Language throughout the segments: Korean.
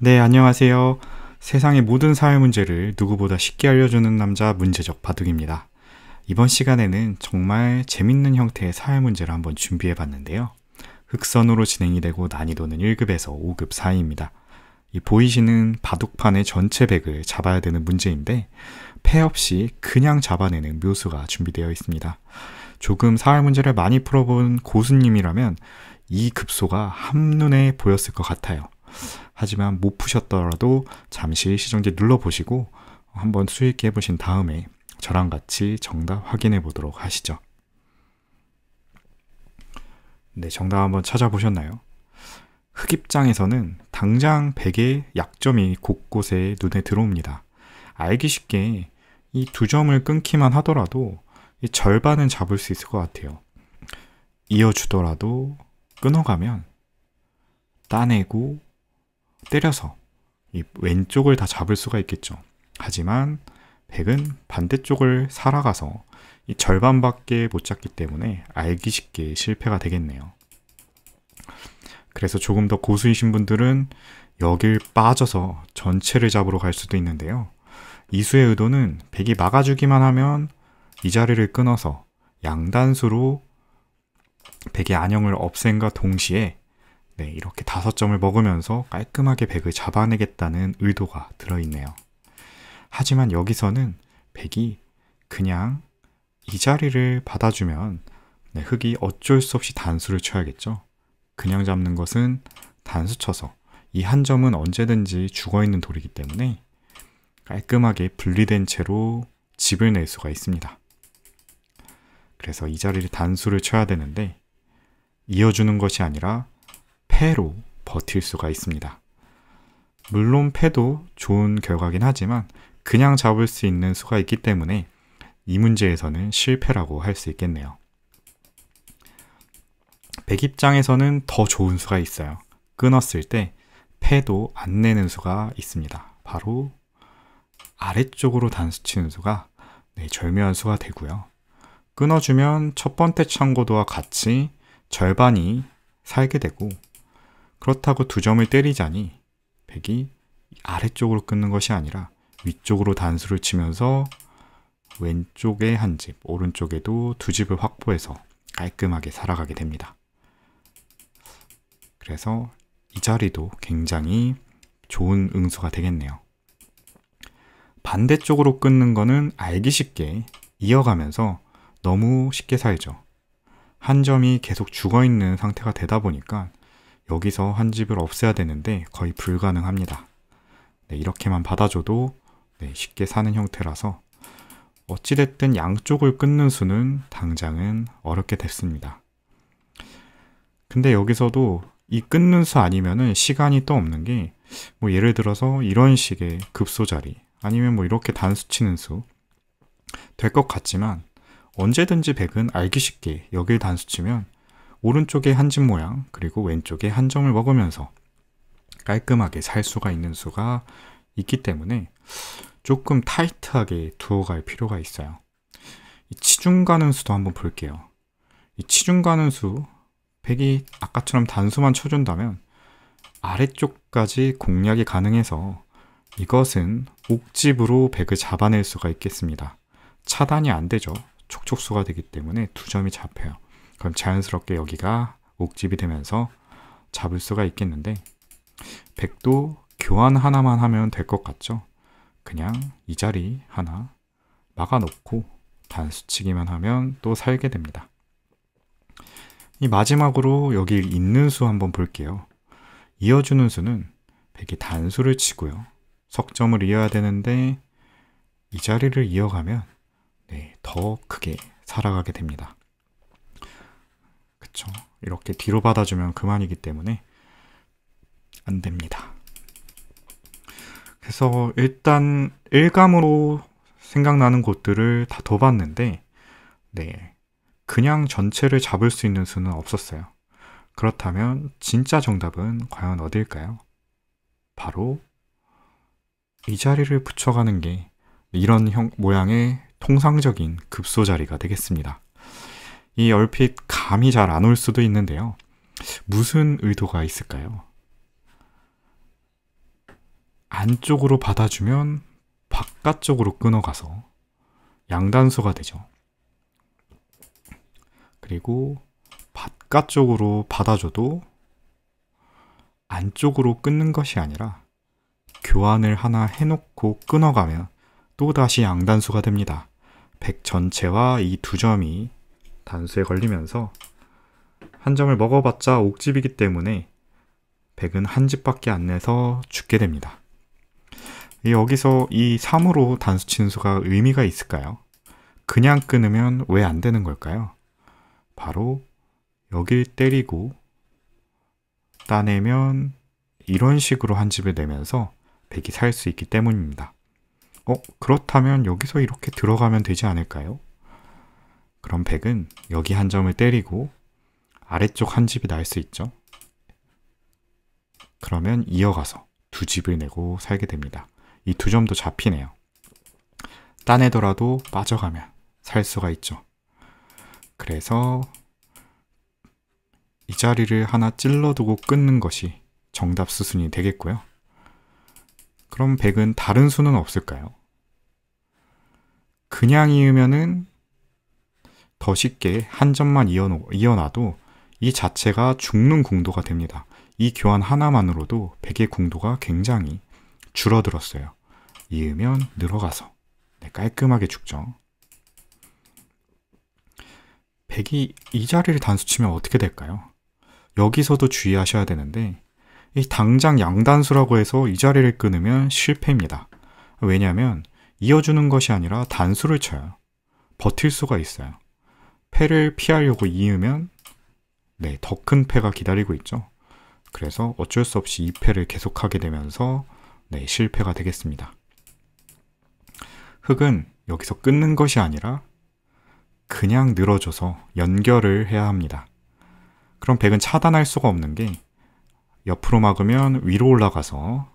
네, 안녕하세요. 세상의 모든 사회 문제를 누구보다 쉽게 알려주는 남자 문제적 바둑입니다. 이번 시간에는 정말 재밌는 형태의 사회 문제를 한번 준비해 봤는데요. 흑선으로 진행이 되고 난이도는 1급에서 5급 사이입니다. 이 보이시는 바둑판의 전체 백을 잡아야 되는 문제인데 패 없이 그냥 잡아내는 묘수가 준비되어 있습니다. 조금 사회 문제를 많이 풀어본 고수님이라면 이 급소가 한눈에 보였을 것 같아요. 하지만 못 푸셨더라도 잠시 시정지 눌러보시고 한번 수익 해보신 다음에 저랑 같이 정답 확인해 보도록 하시죠. 네, 정답 한번 찾아보셨나요? 흑 입장에서는 당장 백의 약점이 곳곳에 눈에 들어옵니다. 알기 쉽게 이 두 점을 끊기만 하더라도 이 절반은 잡을 수 있을 것 같아요. 이어주더라도 끊어가면 따내고 때려서 이 왼쪽을 다 잡을 수가 있겠죠. 하지만 백은 반대쪽을 살아가서 이 절반밖에 못 잡기 때문에 알기 쉽게 실패가 되겠네요. 그래서 조금 더 고수이신 분들은 여길 빠져서 전체를 잡으러 갈 수도 있는데요. 이수의 의도는 백이 막아주기만 하면 이 자리를 끊어서 양단수로 백의 안형을 없앤과 동시에 이렇게 5점을 먹으면서 깔끔하게 백을 잡아내겠다는 의도가 들어있네요. 하지만 여기서는 백이 그냥 이 자리를 받아주면 흑이 어쩔 수 없이 단수를 쳐야겠죠. 그냥 잡는 것은 단수 쳐서 이 한 점은 언제든지 죽어있는 돌이기 때문에 깔끔하게 분리된 채로 집을 낼 수가 있습니다. 그래서 이 자리를 단수를 쳐야 되는데 이어주는 것이 아니라 패로 버틸 수가 있습니다. 물론 패도 좋은 결과긴 하지만 그냥 잡을 수 있는 수가 있기 때문에 이 문제에서는 실패라고 할 수 있겠네요. 백 입장에서는 더 좋은 수가 있어요. 끊었을 때 패도 안 내는 수가 있습니다. 바로 아래쪽으로 단수 치는 수가 절묘한 수가 되고요. 끊어주면 첫 번째 참고도와 같이 절반이 살게 되고, 그렇다고 두 점을 때리자니 백이 아래쪽으로 끊는 것이 아니라 위쪽으로 단수를 치면서 왼쪽에 한 집, 오른쪽에도 두 집을 확보해서 깔끔하게 살아가게 됩니다. 그래서 이 자리도 굉장히 좋은 응수가 되겠네요. 반대쪽으로 끊는 거는 알기 쉽게 이어가면서 너무 쉽게 살죠. 한 점이 계속 죽어있는 상태가 되다 보니까 여기서 한 집을 없애야 되는데 거의 불가능합니다. 이렇게만 받아줘도 쉽게 사는 형태라서 어찌됐든 양쪽을 끊는 수는 당장은 어렵게 됐습니다. 근데 여기서도 이 끊는 수 아니면은 시간이 또 없는 게 예를 들어서 이런 식의 급소 자리 아니면 이렇게 단수 치는 수 될 것 같지만 언제든지 백은 알기 쉽게 여길 단수 치면 오른쪽에 한 집 모양 그리고 왼쪽에 한 점을 먹으면서 깔끔하게 살 수가 있는 수가 있기 때문에 조금 타이트하게 두어갈 필요가 있어요. 이 치중 가는 수도 한번 볼게요. 이 치중 가는 수 백이 아까처럼 단수만 쳐준다면 아래쪽까지 공략이 가능해서 이것은 옥집으로 백을 잡아낼 수가 있겠습니다. 차단이 안 되죠. 촉촉수가 되기 때문에 두 점이 잡혀요. 그럼 자연스럽게 여기가 옥집이 되면서 잡을 수가 있겠는데 백도 교환 하나만 하면 될 것 같죠? 그냥 이 자리 하나 막아놓고 단수치기만 하면 또 살게 됩니다. 이 마지막으로 여기 있는 수 한번 볼게요. 이어주는 수는 백이 단수를 치고요. 석점을 이어야 되는데 이 자리를 이어가면 더 크게 살아가게 됩니다. 그쵸? 이렇게 뒤로 받아주면 그만이기 때문에 안 됩니다. 그래서 일단 일감으로 생각나는 곳들을 다 둬봤는데 그냥 전체를 잡을 수 있는 수는 없었어요. 그렇다면 진짜 정답은 과연 어딜까요? 바로 이 자리를 붙여가는 게 이런 모양의 통상적인 급소 자리가 되겠습니다. 이 얼핏 감이 잘 안 올 수도 있는데요. 무슨 의도가 있을까요? 안쪽으로 받아주면 바깥쪽으로 끊어가서 양단수가 되죠. 그리고 바깥쪽으로 받아줘도 안쪽으로 끊는 것이 아니라 교환을 하나 해놓고 끊어가면 또다시 양단수가 됩니다. 100 전체와 이 두 점이 단수에 걸리면서 한 점을 먹어봤자 옥집이기 때문에 100은 한 집밖에 안 내서 죽게 됩니다. 여기서 이 3으로 단수 치는 수가 의미가 있을까요? 그냥 끊으면 왜 안 되는 걸까요? 바로 여길 때리고 따내면 이런 식으로 한 집을 내면서 100이 살 수 있기 때문입니다. 그렇다면 여기서 이렇게 들어가면 되지 않을까요? 그럼 100은 여기 한 점을 때리고 아래쪽 한 집이 날 수 있죠. 그러면 이어가서 두 집을 내고 살게 됩니다. 이 두 점도 잡히네요. 따내더라도 빠져가면 살 수가 있죠. 그래서 이 자리를 하나 찔러두고 끊는 것이 정답 수순이 되겠고요. 그럼 100은 다른 수는 없을까요? 그냥 이으면은 더 쉽게 한 점만 이어놔도 이 자체가 죽는 궁도가 됩니다. 이 교환 하나만으로도 100의 궁도가 굉장히 줄어들었어요. 이으면 늘어가서 깔끔하게 죽죠. 100이 이 자리를 단수 치면 어떻게 될까요? 여기서도 주의하셔야 되는데 이 당장 양단수라고 해서 이 자리를 끊으면 실패입니다. 왜냐하면 이어주는 것이 아니라 단수를 쳐요. 버틸 수가 있어요. 패를 피하려고 이으면 더 큰 패가 기다리고 있죠. 그래서 어쩔 수 없이 이 패를 계속하게 되면서 실패가 되겠습니다. 흑은 여기서 끊는 것이 아니라 그냥 늘어줘서 연결을 해야 합니다. 그럼 100은 차단할 수가 없는 게 옆으로 막으면 위로 올라가서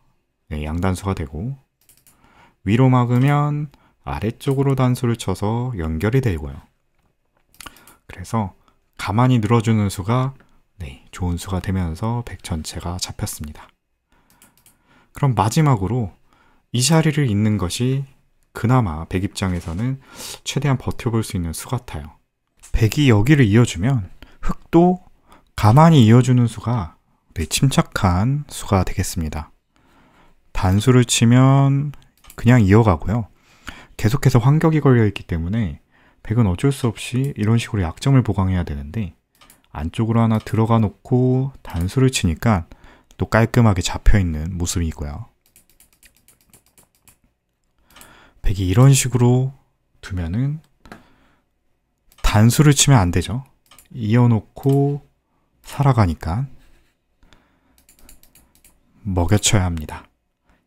양단수가 되고 위로 막으면 아래쪽으로 단수를 쳐서 연결이 되고요. 그래서 가만히 늘어주는 수가 좋은 수가 되면서 100 전체가 잡혔습니다. 그럼 마지막으로 이 자리를 잇는 것이 그나마 100 입장에서는 최대한 버텨볼 수 있는 수 같아요. 100이 여기를 이어주면 흑도 가만히 이어주는 수가 침착한 수가 되겠습니다. 단수를 치면 그냥 이어가고요. 계속해서 환격이 걸려있기 때문에 100은 어쩔 수 없이 이런 식으로 약점을 보강해야 되는데 안쪽으로 하나 들어가 놓고 단수를 치니까 또 깔끔하게 잡혀있는 모습이고요. 100이 이런 식으로 두면은 단수를 치면 안 되죠. 이어놓고 살아가니까 먹여쳐야 합니다.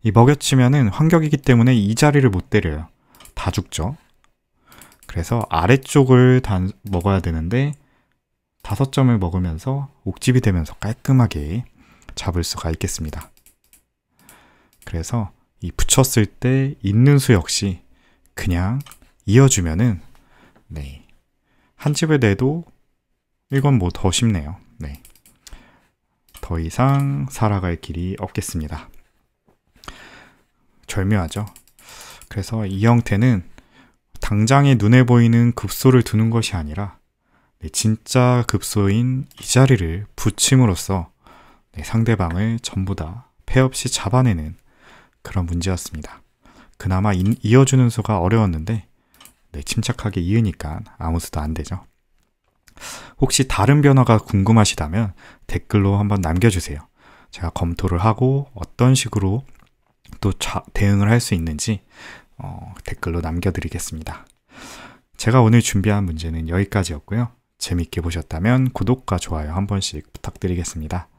이 먹여치면은 환격이기 때문에 이 자리를 못 때려요. 다 죽죠. 그래서 아래쪽을 먹어야 되는데 5점을 먹으면서 옥집이 되면서 깔끔하게 잡을 수가 있겠습니다. 그래서 이 붙였을 때 있는 수 역시 그냥 이어주면은 한 집을 내도 이건 뭐 더 쉽네요. 더 이상 살아갈 길이 없겠습니다. 절묘하죠. 그래서 이 형태는 당장에 눈에 보이는 급소를 두는 것이 아니라 진짜 급소인 이 자리를 붙임으로써 상대방을 전부 다 패 없이 잡아내는 그런 문제였습니다. 그나마 이어주는 수가 어려웠는데 침착하게 이으니까 아무 수도 안 되죠. 혹시 다른 변화가 궁금하시다면 댓글로 한번 남겨주세요. 제가 검토를 하고 어떤 식으로 또 대응을 할 수 있는지 댓글로 남겨드리겠습니다. 제가 오늘 준비한 문제는 여기까지였고요. 재밌게 보셨다면 구독과 좋아요 한 번씩 부탁드리겠습니다.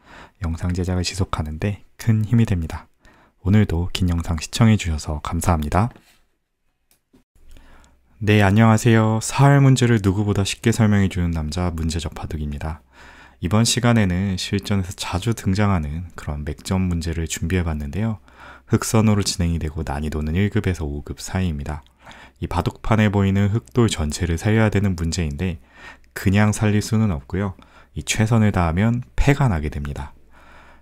영상 제작을 지속하는데 큰 힘이 됩니다. 오늘도 긴 영상 시청해주셔서 감사합니다. 네, 안녕하세요. 사활 문제를 누구보다 쉽게 설명해주는 남자 문제적 바둑입니다. 이번 시간에는 실전에서 자주 등장하는 그런 맥점 문제를 준비해봤는데요. 흑선으로 진행이 되고 난이도는 1급에서 5급 사이입니다. 이 바둑판에 보이는 흑돌 전체를 살려야 되는 문제인데 그냥 살릴 수는 없고요. 이 최선을 다하면 패가 나게 됩니다.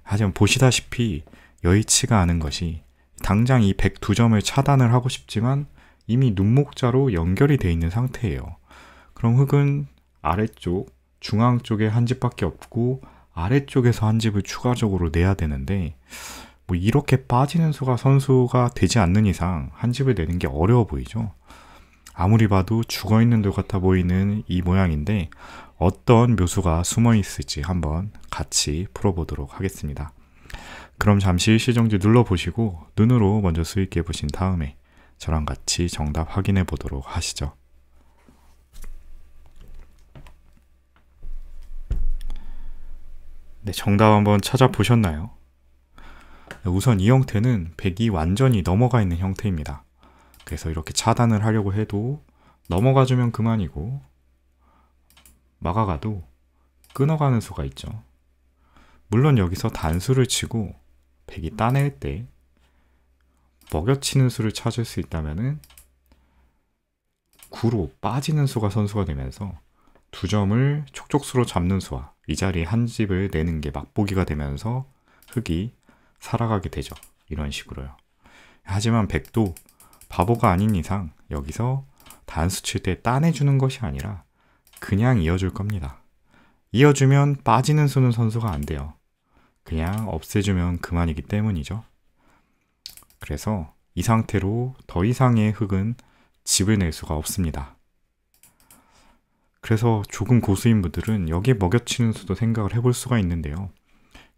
하지만 보시다시피 여의치가 않은 것이 당장 이 백 두 점을 차단을 하고 싶지만 이미 눈목자로 연결이 돼 있는 상태예요. 그럼 흙은 아래쪽, 중앙 쪽에 한 집밖에 없고 아래쪽에서 한 집을 추가적으로 내야 되는데 뭐 이렇게 빠지는 수가 선수가 되지 않는 이상 한 집을 내는 게 어려워 보이죠. 아무리 봐도 죽어있는 돌 같아 보이는 이 모양인데 어떤 묘수가 숨어 있을지 한번 같이 풀어보도록 하겠습니다. 그럼 잠시 일시정지 눌러보시고 눈으로 먼저 수익해 보신 다음에 저랑 같이 정답 확인해 보도록 하시죠. 네, 정답 한번 찾아보셨나요? 우선 이 형태는 백이 완전히 넘어가 있는 형태입니다. 그래서 이렇게 차단을 하려고 해도 넘어가주면 그만이고 막아가도 끊어가는 수가 있죠. 물론 여기서 단수를 치고 백이 따낼 때 먹여치는 수를 찾을 수 있다면 9로 빠지는 수가 선수가 되면서 두 점을 촉촉수로 잡는 수와 이 자리에 한 집을 내는 게 맛보기가 되면서 흙이 살아가게 되죠. 이런 식으로요. 하지만 백도 바보가 아닌 이상 여기서 단수 칠 때 따내주는 것이 아니라 그냥 이어줄 겁니다. 이어주면 빠지는 수는 선수가 안 돼요. 그냥 없애주면 그만이기 때문이죠. 그래서 이 상태로 더 이상의 흙은 집을 낼 수가 없습니다. 그래서 조금 고수인 분들은 여기에 먹여치는 수도 생각을 해볼 수가 있는데요.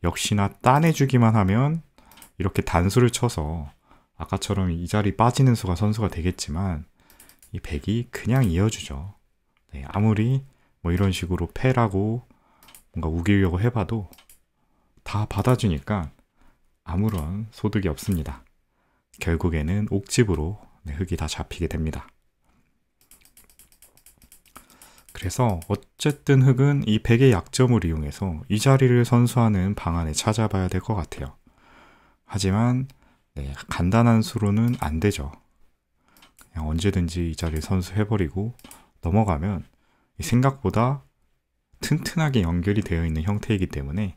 역시나 따내주기만 하면 이렇게 단수를 쳐서 아까처럼 이 자리 빠지는 수가 선수가 되겠지만 이 백이 그냥 이어주죠. 네, 아무리 뭐 이런 식으로 패라고 뭔가 우기려고 해봐도 다 받아주니까 아무런 소득이 없습니다. 결국에는 옥집으로 흙이 다 잡히게 됩니다. 그래서 어쨌든 흙은 이 백의 약점을 이용해서 이 자리를 선수하는 방안을 찾아봐야 될 것 같아요. 하지만 간단한 수로는 안 되죠. 그냥 언제든지 이 자리를 선수해버리고 넘어가면 생각보다 튼튼하게 연결이 되어 있는 형태이기 때문에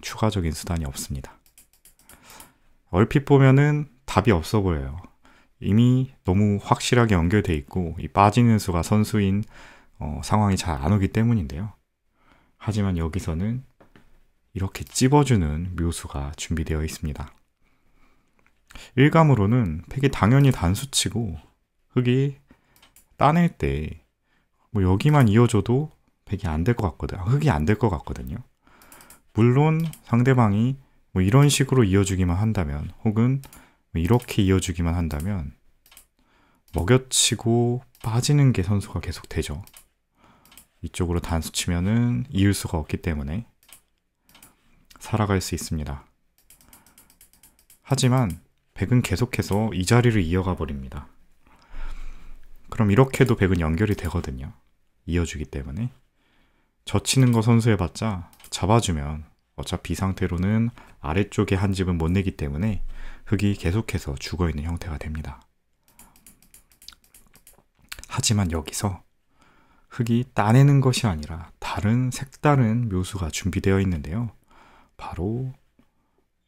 추가적인 수단이 없습니다. 얼핏 보면은 답이 없어 보여요. 이미 너무 확실하게 연결되어 있고 이 빠지는 수가 선수인 상황이 잘 안 오기 때문인데요. 하지만 여기서는 이렇게 찝어주는 묘수가 준비되어 있습니다. 일감으로는 백이 당연히 단수치고 흙이 따낼 때 뭐 여기만 이어줘도 백이 안 될 것 같거든요. 흙이 안 될 것 같거든요. 물론 상대방이 뭐 이런 식으로 이어주기만 한다면 혹은 이렇게 이어주기만 한다면 먹여치고 빠지는 게 선수가 계속 되죠. 이쪽으로 단수 치면은 이을 수가 없기 때문에 살아갈 수 있습니다. 하지만 백은 계속해서 이 자리를 이어가 버립니다. 그럼 이렇게도 백은 연결이 되거든요. 이어주기 때문에 젖히는 거 선수해봤자 잡아주면 어차피 이 상태로는 아래쪽에 한 집은 못 내기 때문에 흙이 계속해서 죽어있는 형태가 됩니다. 하지만 여기서 흙이 따내는 것이 아니라 다른 색다른 묘수가 준비되어 있는데요. 바로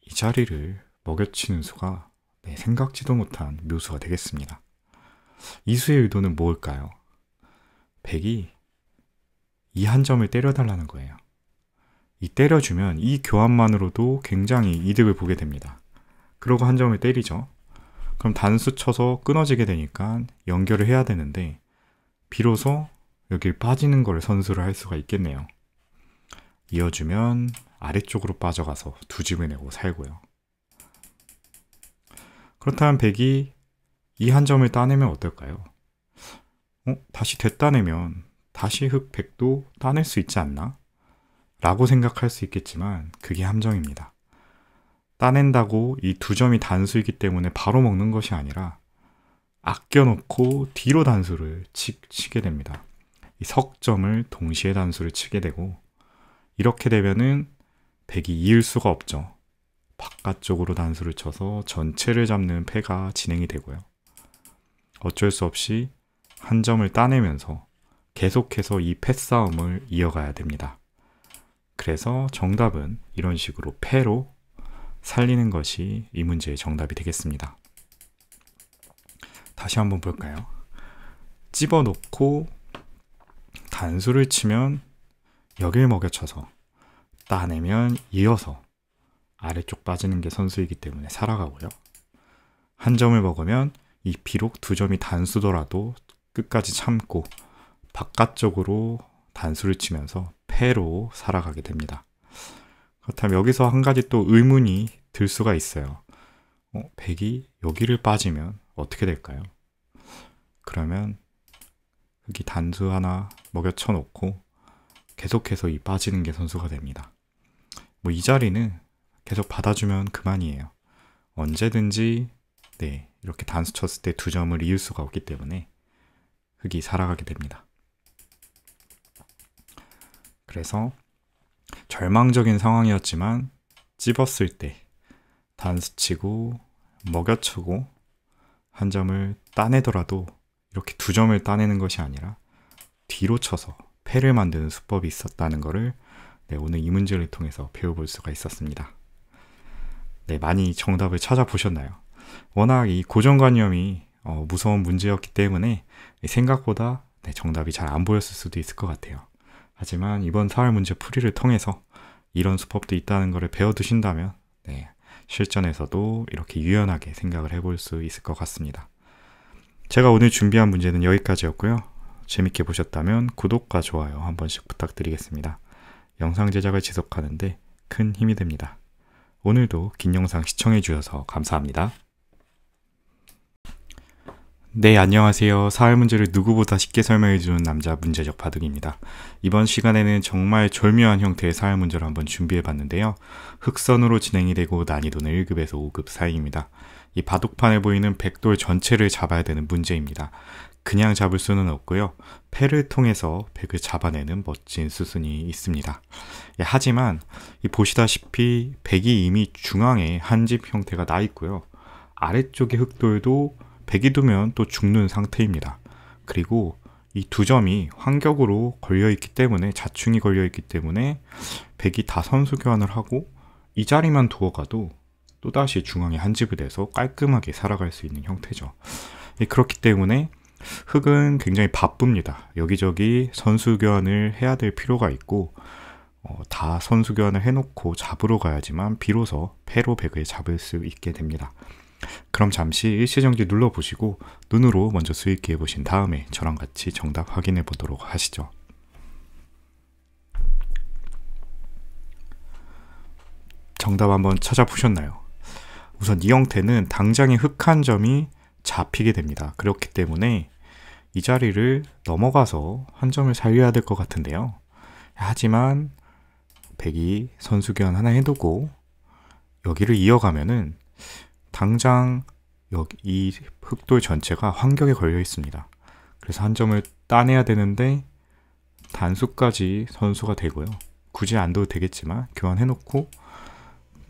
이 자리를 먹여치는 수가 생각지도 못한 묘수가 되겠습니다. 이 수의 의도는 뭘까요? 백이 이 한 점을 때려달라는 거예요. 이 때려주면 이 교환만으로도 굉장히 이득을 보게 됩니다. 그러고 한 점을 때리죠. 그럼 단수 쳐서 끊어지게 되니까 연결을 해야 되는데 비로소 여길 빠지는 걸 선수를 할 수가 있겠네요. 이어주면 아래쪽으로 빠져가서 두 집을 내고 살고요. 그렇다면 백이 이 한 점을 따내면 어떨까요? 다시 됐다내면 다시 흙 백도 따낼 수 있지 않나? 라고 생각할 수 있겠지만 그게 함정입니다. 따낸다고 이 두 점이 단수이기 때문에 바로 먹는 것이 아니라 아껴놓고 뒤로 단수를 치게 됩니다. 이 석점을 동시에 단수를 치게 되고 이렇게 되면은 백이 이을 수가 없죠. 바깥쪽으로 단수를 쳐서 전체를 잡는 패가 진행이 되고요. 어쩔 수 없이 한 점을 따내면서 계속해서 이 패싸움을 이어가야 됩니다. 그래서 정답은 이런 식으로 패로 살리는 것이 이 문제의 정답이 되겠습니다. 다시 한번 볼까요? 집어넣고 단수를 치면 여길 먹여쳐서 따내면 이어서 아래쪽 빠지는 게 선수이기 때문에 살아가고요. 한 점을 먹으면 이 비록 두 점이 단수더라도 끝까지 참고 바깥쪽으로 단수를 치면서 패로 살아가게 됩니다. 그렇다면 여기서 한 가지 또 의문이 들 수가 있어요. 백이 여기를 빠지면 어떻게 될까요? 그러면 여기 단수 하나 먹여쳐 놓고 계속해서 이 빠지는 게 선수가 됩니다. 이 자리는 계속 받아주면 그만이에요. 언제든지 이렇게 단수 쳤을 때 두 점을 이을 수가 없기 때문에 흑이 살아가게 됩니다. 그래서 절망적인 상황이었지만 찝었을 때 단수 치고 먹여치고 한 점을 따내더라도 이렇게 두 점을 따내는 것이 아니라 뒤로 쳐서 패를 만드는 수법이 있었다는 것을 오늘 이 문제를 통해서 배워볼 수가 있었습니다. 많이 정답을 찾아보셨나요? 워낙 이 고정관념이 무서운 문제였기 때문에 생각보다 정답이 잘 안 보였을 수도 있을 것 같아요. 하지만 이번 사활 문제 풀이를 통해서 이런 수법도 있다는 것을 배워두신다면 실전에서도 이렇게 유연하게 생각을 해볼 수 있을 것 같습니다. 제가 오늘 준비한 문제는 여기까지였고요. 재밌게 보셨다면 구독과 좋아요 한 번씩 부탁드리겠습니다. 영상 제작을 지속하는데 큰 힘이 됩니다. 오늘도 긴 영상 시청해 주셔서 감사합니다. 안녕하세요. 사활 문제를 누구보다 쉽게 설명해 주는 남자 문제적 바둑입니다. 이번 시간에는 정말 절묘한 형태의 사활 문제를 한번 준비해 봤는데요. 흑선으로 진행이 되고 난이도는 1급에서 5급 사이입니다. 이 바둑판에 보이는 백돌 전체를 잡아야 되는 문제입니다. 그냥 잡을 수는 없고요. 패를 통해서 백을 잡아내는 멋진 수순이 있습니다. 하지만 보시다시피 백이 이미 중앙에 한 집 형태가 나 있고요. 아래쪽의 흑돌도 백이 두면 또 죽는 상태입니다. 그리고 이 두 점이 환격으로 걸려있기 때문에 자충이 걸려있기 때문에 백이 다 선수 교환을 하고 이 자리만 두어가도 또다시 중앙에 한 집을 내서 깔끔하게 살아갈 수 있는 형태죠. 그렇기 때문에 흑은 굉장히 바쁩니다. 여기저기 선수 교환을 해야 될 필요가 있고 다 선수 교환을 해놓고 잡으러 가야지만 비로소 패로 백을 잡을 수 있게 됩니다. 그럼 잠시 일시정지 눌러보시고 눈으로 먼저 수익해 보신 다음에 저랑 같이 정답 확인해 보도록 하시죠. 정답 한번 찾아보셨나요? 우선 이 형태는 당장의 흑 한 점이 잡히게 됩니다. 그렇기 때문에 이 자리를 넘어가서 한 점을 살려야 될 것 같은데요. 하지만 백이 선수 교환 하나 해두고 여기를 이어가면은 당장 여기 이 흑돌 전체가 환격에 걸려 있습니다. 그래서 한 점을 따내야 되는데 단수까지 선수가 되고요. 굳이 안 둬도 되겠지만 교환해놓고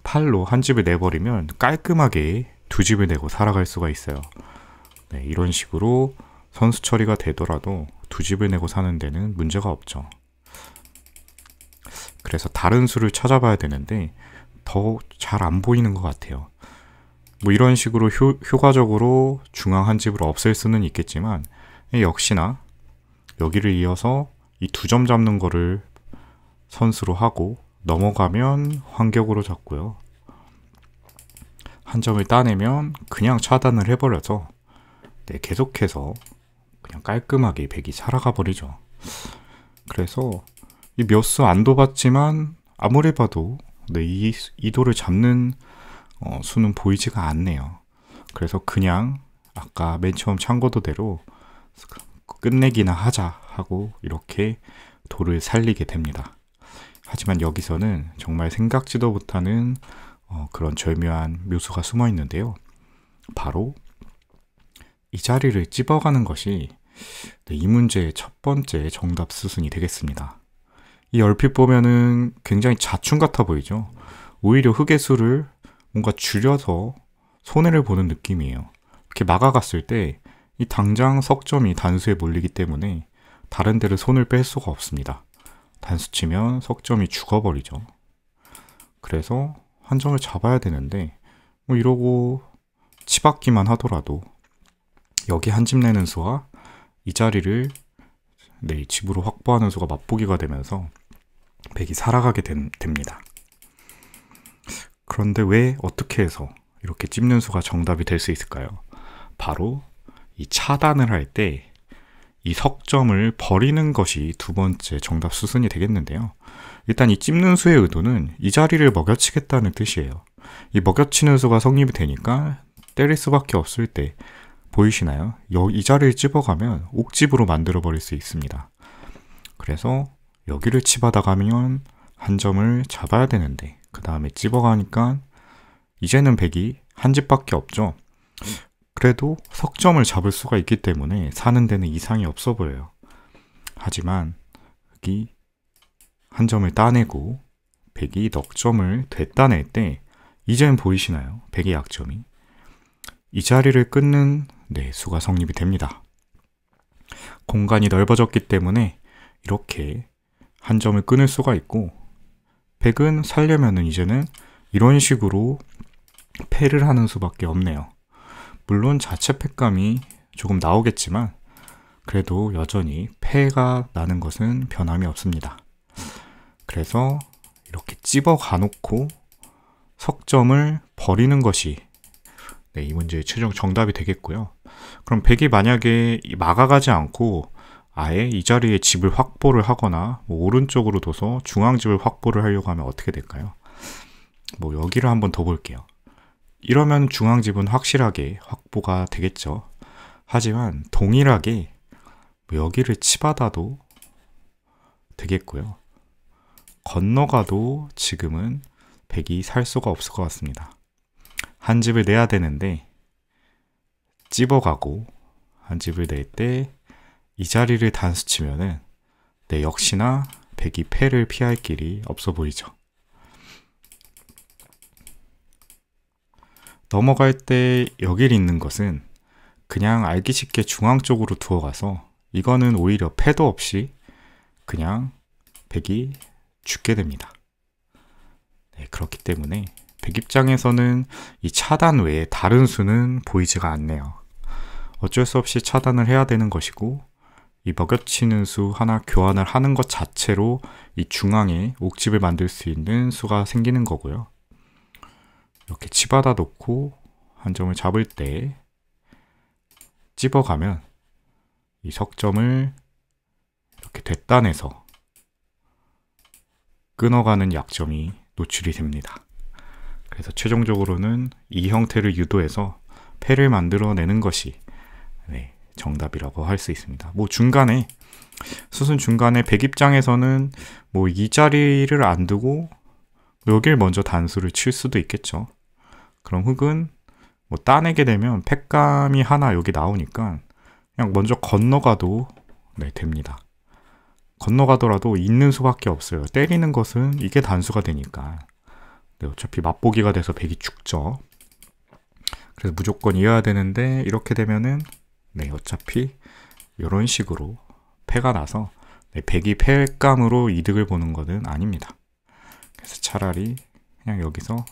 팔로 한 집을 내버리면 깔끔하게 두 집을 내고 살아갈 수가 있어요. 이런 식으로 선수 처리가 되더라도 두 집을 내고 사는 데는 문제가 없죠. 그래서 다른 수를 찾아봐야 되는데 더 잘 안 보이는 것 같아요. 이런 식으로 효과적으로 중앙 한 집을 없앨 수는 있겠지만 역시나 여기를 이어서 이 두 점 잡는 거를 선수로 하고 넘어가면 환격으로 잡고요. 한 점을 따내면 그냥 차단을 해버려서 계속해서 그냥 깔끔하게 백이 살아가 버리죠. 그래서 이 몇 수 안 둬봤지만 아무리 봐도 이 돌을 잡는 수는 보이지가 않네요. 그래서 그냥 아까 맨 처음 참고도대로 끝내기나 하자 하고 이렇게 돌을 살리게 됩니다. 하지만 여기서는 정말 생각지도 못하는 그런 절묘한 묘수가 숨어 있는데요. 바로 이 자리를 찝어가는 것이 이 문제의 첫 번째 정답 수순이 되겠습니다. 이 얼핏 보면은 굉장히 자충 같아 보이죠. 오히려 흑의 수를 뭔가 줄여서 손해를 보는 느낌이에요. 이렇게 막아갔을 때 이 당장 석점이 단수에 몰리기 때문에 다른 데를 손을 뺄 수가 없습니다. 단수 치면 석점이 죽어버리죠. 그래서 한 점을 잡아야 되는데 뭐 이러고 치받기만 하더라도 여기 한 집 내는 수와 이 자리를 집으로 확보하는 수가 맞보기가 되면서 백이 살아가게 됩니다. 그런데 왜 어떻게 해서 이렇게 찝는 수가 정답이 될 수 있을까요? 바로 이 차단을 할 때 이 석점을 버리는 것이 두 번째 정답 수순이 되겠는데요. 일단 이 찝는 수의 의도는 이 자리를 먹여치겠다는 뜻이에요. 이 먹여치는 수가 성립이 되니까 때릴 수밖에 없을 때 보이시나요? 이 자리를 찝어가면 옥집으로 만들어 버릴 수 있습니다. 그래서 여기를 치받아가면 한 점을 잡아야 되는데 그 다음에 찝어가니까 이제는 백이 한 집밖에 없죠. 그래도 석점을 잡을 수가 있기 때문에 사는 데는 이상이 없어 보여요. 하지만 여기 한 점을 따내고 백이 넉점을 되따낼 때 이제는 보이시나요? 백의 약점이 이 자리를 끊는 수가 성립이 됩니다. 공간이 넓어졌기 때문에 이렇게 한 점을 끊을 수가 있고 백은 살려면은 이제는 이런 식으로 패를 하는 수밖에 없네요. 물론 자체 패감이 조금 나오겠지만 그래도 여전히 패가 나는 것은 변함이 없습니다. 그래서 이렇게 찝어 가놓고 석점을 버리는 것이 이 문제의 최종 정답이 되겠고요. 그럼 백이 만약에 막아가지 않고 아예 이 자리에 집을 확보를 하거나 오른쪽으로 둬서 중앙집을 확보를 하려고 하면 어떻게 될까요? 여기를 한번 더 볼게요. 이러면 중앙집은 확실하게 확보가 되겠죠. 하지만 동일하게 여기를 치받아도 되겠고요. 건너가도 지금은 백이 살 수가 없을 것 같습니다. 한 집을 내야 되는데 찝어가고 한 집을 낼 때 이 자리를 단수 치면은 역시나 백이 패를 피할 길이 없어 보이죠. 넘어갈 때 여길 있는 것은 그냥 알기 쉽게 중앙 쪽으로 두어가서 이거는 오히려 패도 없이 그냥 백이 죽게 됩니다. 그렇기 때문에 백 입장에서는 이 차단 외에 다른 수는 보이지가 않네요. 어쩔 수 없이 차단을 해야 되는 것이고 이 먹여치는 수 하나 교환을 하는 것 자체로 이 중앙에 옥집을 만들 수 있는 수가 생기는 거고요. 이렇게 치받아 놓고 한 점을 잡을 때 찝어가면 이 석점을 이렇게 되따내서 끊어가는 약점이 노출이 됩니다. 그래서 최종적으로는 이 형태를 유도해서 패를 만들어내는 것이 정답이라고 할 수 있습니다. 중간에 수순 중간에 백 입장에서는 이 자리를 안 두고 여길 먼저 단수를 칠 수도 있겠죠. 그럼 흙은 따내게 되면 패감이 하나 여기 나오니까 그냥 먼저 건너가도 됩니다. 건너가더라도 있는 수밖에 없어요. 때리는 것은 이게 단수가 되니까 어차피 맛보기가 돼서 백이 죽죠. 그래서 무조건 이어야 되는데 이렇게 되면은 어차피 이런 식으로 패가 나서 백이 패감으로 이득을 보는 것은 아닙니다. 그래서 차라리 그냥 여기서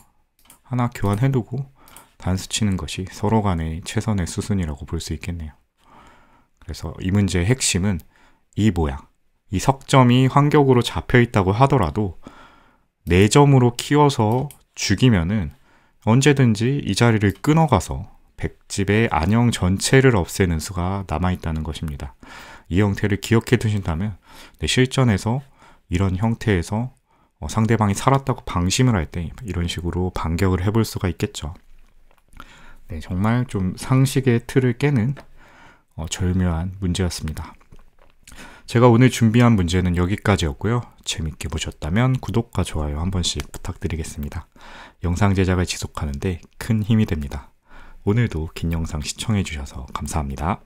하나 교환해두고 단수 치는 것이 서로 간의 최선의 수순이라고 볼 수 있겠네요. 그래서 이 문제의 핵심은 이 모양, 이 석점이 환격으로 잡혀 있다고 하더라도 4점으로 키워서 죽이면은 언제든지 이 자리를 끊어가서 백집의 안형 전체를 없애는 수가 남아있다는 것입니다. 이 형태를 기억해 두신다면 실전에서 이런 형태에서 상대방이 살았다고 방심을 할 때 이런 식으로 반격을 해볼 수가 있겠죠. 정말 좀 상식의 틀을 깨는 절묘한 문제였습니다. 제가 오늘 준비한 문제는 여기까지였고요. 재밌게 보셨다면 구독과 좋아요 한 번씩 부탁드리겠습니다. 영상 제작을 지속하는 데 큰 힘이 됩니다. 오늘도 긴 영상 시청해 주셔서 감사합니다.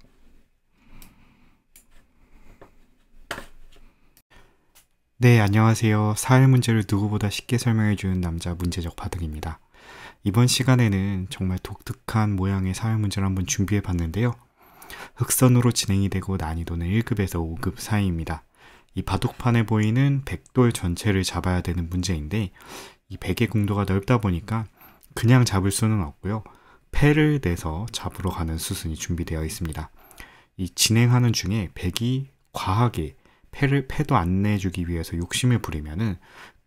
네, 안녕하세요. 사회 문제를 누구보다 쉽게 설명해 주는 남자 문제적 바둑입니다. 이번 시간에는 정말 독특한 모양의 사회 문제를 한번 준비해 봤는데요. 흑선으로 진행이 되고 난이도는 1급에서 5급 사이입니다. 이 바둑판에 보이는 백돌 전체를 잡아야 되는 문제인데 이 백의 공도가 넓다 보니까 그냥 잡을 수는 없고요. 패를 내서 잡으러 가는 수순이 준비되어 있습니다. 이 진행하는 중에 백이 과하게 패도 안 내주기 위해서 욕심을 부리면은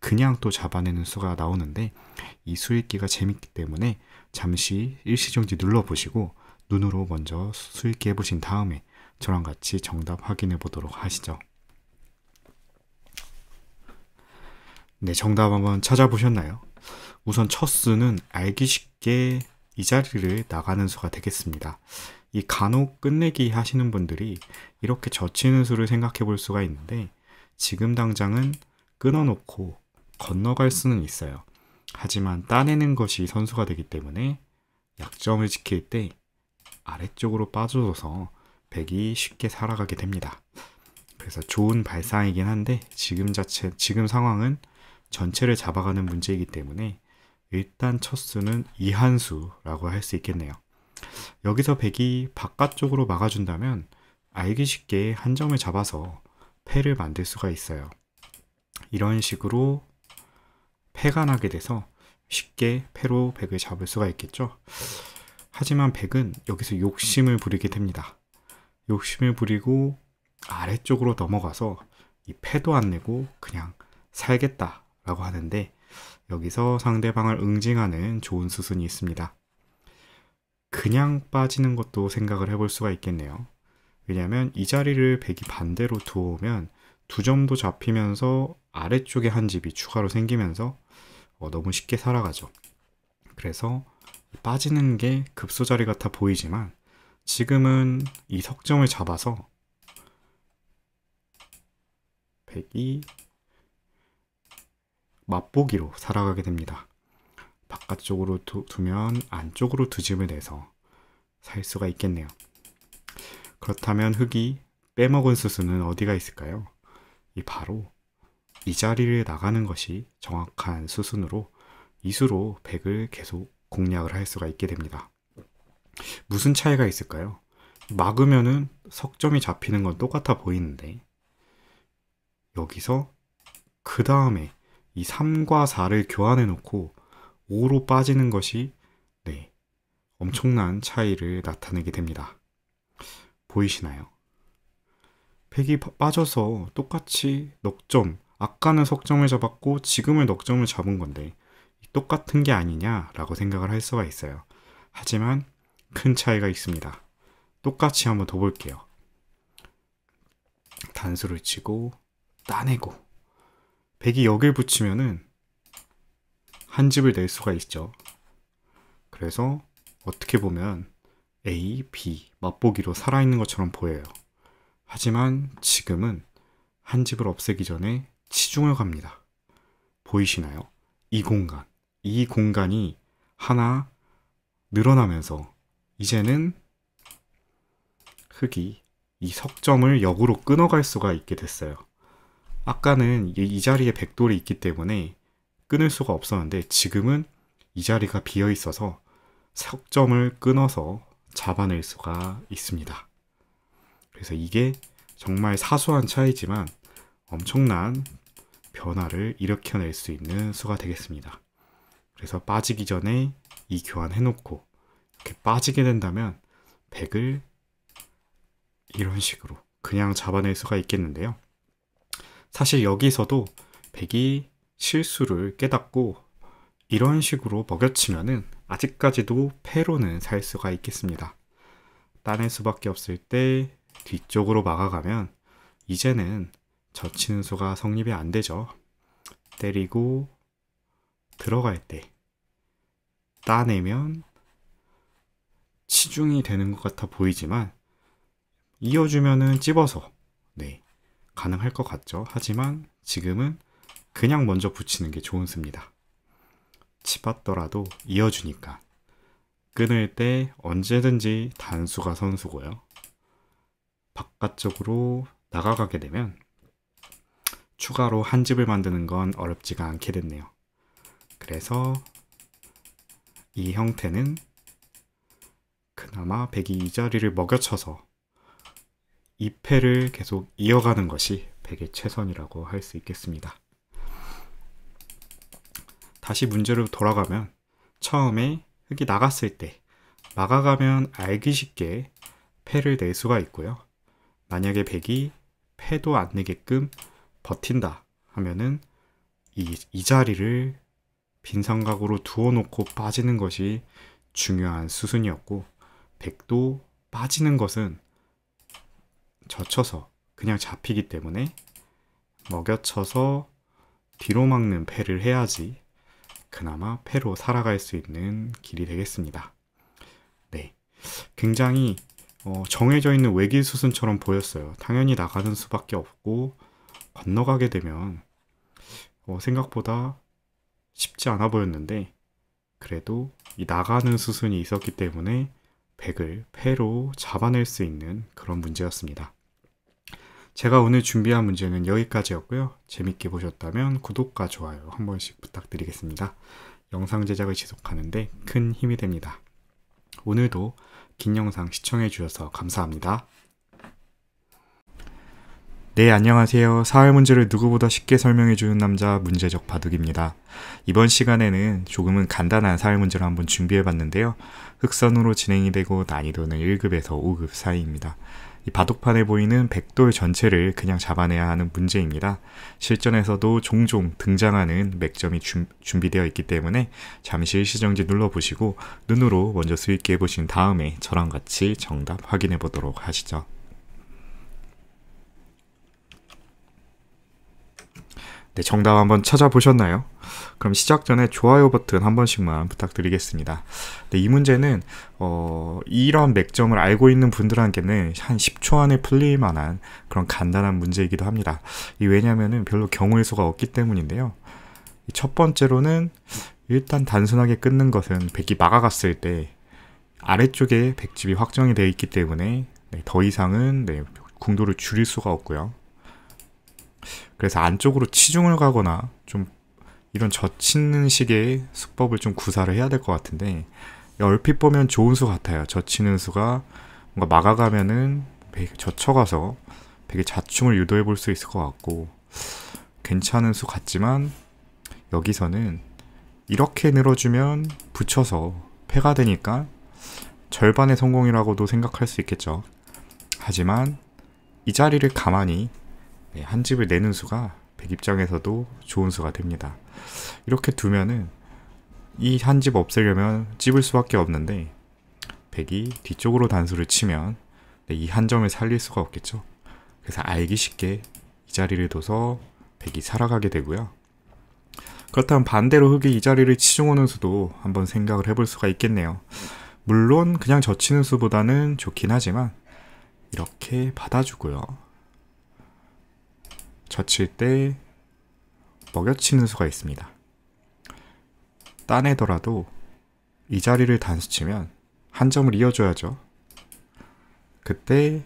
그냥 또 잡아내는 수가 나오는데 이 수읽기가 재밌기 때문에 잠시 일시정지 눌러보시고 눈으로 먼저 수읽기 해보신 다음에 저랑 같이 정답 확인해 보도록 하시죠. 네, 정답 한번 찾아보셨나요? 우선 첫 수는 알기 쉽게 이 자리를 나가는 수가 되겠습니다. 이 간혹 끝내기 하시는 분들이 이렇게 젖히는 수를 생각해 볼 수가 있는데 지금 당장은 끊어놓고 건너갈 수는 있어요. 하지만 따내는 것이 선수가 되기 때문에 약점을 지킬 때 아래쪽으로 빠져줘서 백이 쉽게 살아가게 됩니다. 그래서 좋은 발상이긴 한데 지금 상황은 전체를 잡아가는 문제이기 때문에 일단 첫 수는 이한수라고 할 수 있겠네요. 여기서 백이 바깥쪽으로 막아준다면 알기 쉽게 한 점을 잡아서 패를 만들 수가 있어요. 이런 식으로 패가 나게 돼서 쉽게 패로 백을 잡을 수가 있겠죠. 하지만 백은 여기서 욕심을 부리게 됩니다. 욕심을 부리고 아래쪽으로 넘어가서 이 패도 안 내고 그냥 살겠다라고 하는데 여기서 상대방을 응징하는 좋은 수순이 있습니다. 그냥 빠지는 것도 생각을 해볼 수가 있겠네요. 왜냐하면 이 자리를 백이 반대로 두어오면 두 점도 잡히면서 아래쪽에 한 집이 추가로 생기면서 너무 쉽게 살아가죠. 그래서 빠지는 게 급소자리 같아 보이지만 지금은 이 석점을 잡아서 백이 맛보기로 살아가게 됩니다. 바깥쪽으로 두면 안쪽으로 두 집을 내서 살 수가 있겠네요. 그렇다면 흙이 빼먹은 수순은 어디가 있을까요? 바로 이 자리를 나가는 것이 정확한 수순으로 이 수로 백을 계속 공략을 할 수가 있게 됩니다. 무슨 차이가 있을까요? 막으면은 석점이 잡히는 건 똑같아 보이는데 여기서 그 다음에 이 3과 4를 교환해 놓고 5로 빠지는 것이 엄청난 차이를 나타내게 됩니다. 보이시나요? 백이 빠져서 똑같이 넉점, 아까는 석점을 잡았고 지금은 넉점을 잡은 건데 똑같은 게 아니냐라고 생각을 할 수가 있어요. 하지만 큰 차이가 있습니다. 똑같이 한번 더 볼게요. 단수를 치고 따내고 백이 여길 붙이면은 한 집을 낼 수가 있죠. 그래서 어떻게 보면 A, B 맛보기로 살아있는 것처럼 보여요. 하지만 지금은 한 집을 없애기 전에 치중을 갑니다. 보이시나요? 이 공간이 하나 늘어나면서 이제는 흙이 이 석점을 역으로 끊어갈 수가 있게 됐어요. 아까는 이 자리에 백돌이 있기 때문에 끊을 수가 없었는데 지금은 이 자리가 비어 있어서 석점을 끊어서 잡아낼 수가 있습니다. 그래서 이게 정말 사소한 차이지만 엄청난 변화를 일으켜낼 수 있는 수가 되겠습니다. 그래서 빠지기 전에 이 교환해놓고 이렇게 빠지게 된다면 백을 이런 식으로 그냥 잡아낼 수가 있겠는데요. 사실 여기서도 백이 실수를 깨닫고 이런 식으로 먹여치면은 아직까지도 패로는 살 수가 있겠습니다. 따낼 수밖에 없을 때 뒤쪽으로 막아가면 이제는 젖히는 수가 성립이 안 되죠. 때리고 들어갈 때 따내면 치중이 되는 것 같아 보이지만 이어주면은 찝어서 가능할 것 같죠. 하지만 지금은 그냥 먼저 붙이는 게 좋은 수입니다. 치봤더라도 이어주니까 끊을 때 언제든지 단수가 선수고요. 바깥쪽으로 나가게 되면 추가로 한 집을 만드는 건 어렵지가 않게 됐네요. 그래서 이 형태는 그나마 백이 이 자리를 먹여쳐서 이 패를 계속 이어가는 것이 백의 최선이라고 할 수 있겠습니다. 다시 문제로 돌아가면 처음에 흙이 나갔을 때 막아가면 알기 쉽게 패를 낼 수가 있고요. 만약에 백이 패도 안 내게끔 버틴다 하면은 이 자리를 빈 삼각으로 두어놓고 빠지는 것이 중요한 수순이었고, 백도 빠지는 것은 젖혀서 그냥 잡히기 때문에 먹여쳐서 뒤로 막는 패를 해야지 그나마 패로 살아갈 수 있는 길이 되겠습니다. 네, 굉장히 정해져 있는 외길 수순처럼 보였어요. 당연히 나가는 수밖에 없고 건너가게 되면 생각보다 쉽지 않아 보였는데, 그래도 이 나가는 수순이 있었기 때문에 백을 패로 잡아낼 수 있는 그런 문제였습니다. 제가 오늘 준비한 문제는 여기까지였고요. 재밌게 보셨다면 구독과 좋아요 한 번씩 부탁드리겠습니다. 영상 제작을 지속하는데 큰 힘이 됩니다. 오늘도 긴 영상 시청해 주셔서 감사합니다. 네, 안녕하세요. 사회 문제를 누구보다 쉽게 설명해 주는 남자 문제적 바둑입니다. 이번 시간에는 조금은 간단한 사회 문제를 한번 준비해 봤는데요. 흑선으로 진행이 되고 난이도는 1급에서 5급 사이입니다. 이 바둑판에 보이는 백돌 전체를 그냥 잡아내야 하는 문제입니다. 실전에서도 종종 등장하는 맥점이 준비되어 있기 때문에 잠시 일시정지 눌러보시고 눈으로 먼저 수익해 보신 다음에 저랑 같이 정답 확인해 보도록 하시죠. 네, 정답 한번 찾아보셨나요? 그럼 시작 전에 좋아요 버튼 한 번씩만 부탁드리겠습니다. 네, 이 문제는 이런 맥점을 알고 있는 분들한테는 한 10초 안에 풀릴 만한 그런 간단한 문제이기도 합니다. 왜냐하면 별로 경우의 수가 없기 때문인데요. 첫 번째로는 일단 단순하게 끊는 것은 백이 막아갔을 때 아래쪽에 백집이 확정이 되어 있기 때문에 더 이상은 궁도를 줄일 수가 없고요. 그래서 안쪽으로 치중을 가거나 좀 이런 젖히는 식의 수법을 좀 구사를 해야 될 것 같은데, 얼핏 보면 좋은 수 같아요. 젖히는 수가 뭔가 막아가면은 백이 젖혀가서 백의 자충을 유도해 볼 수 있을 것 같고 괜찮은 수 같지만, 여기서는 이렇게 늘어주면 붙여서 패가 되니까 절반의 성공이라고도 생각할 수 있겠죠. 하지만 이 자리를 가만히 한 집을 내는 수가 백 입장에서도 좋은 수가 됩니다. 이렇게 두면은 이 한 집 없애려면 찝을 수밖에 없는데, 백이 뒤쪽으로 단수를 치면 이 한 점을 살릴 수가 없겠죠. 그래서 알기 쉽게 이 자리를 둬서 백이 살아가게 되고요. 그렇다면 반대로 흑이 이 자리를 치중하는 수도 한번 생각을 해볼 수가 있겠네요. 물론 그냥 젖히는 수보다는 좋긴 하지만 이렇게 받아주고요. 젖힐 때 먹여치는 수가 있습니다. 따내더라도 이 자리를 단수치면 한 점을 이어줘야죠. 그때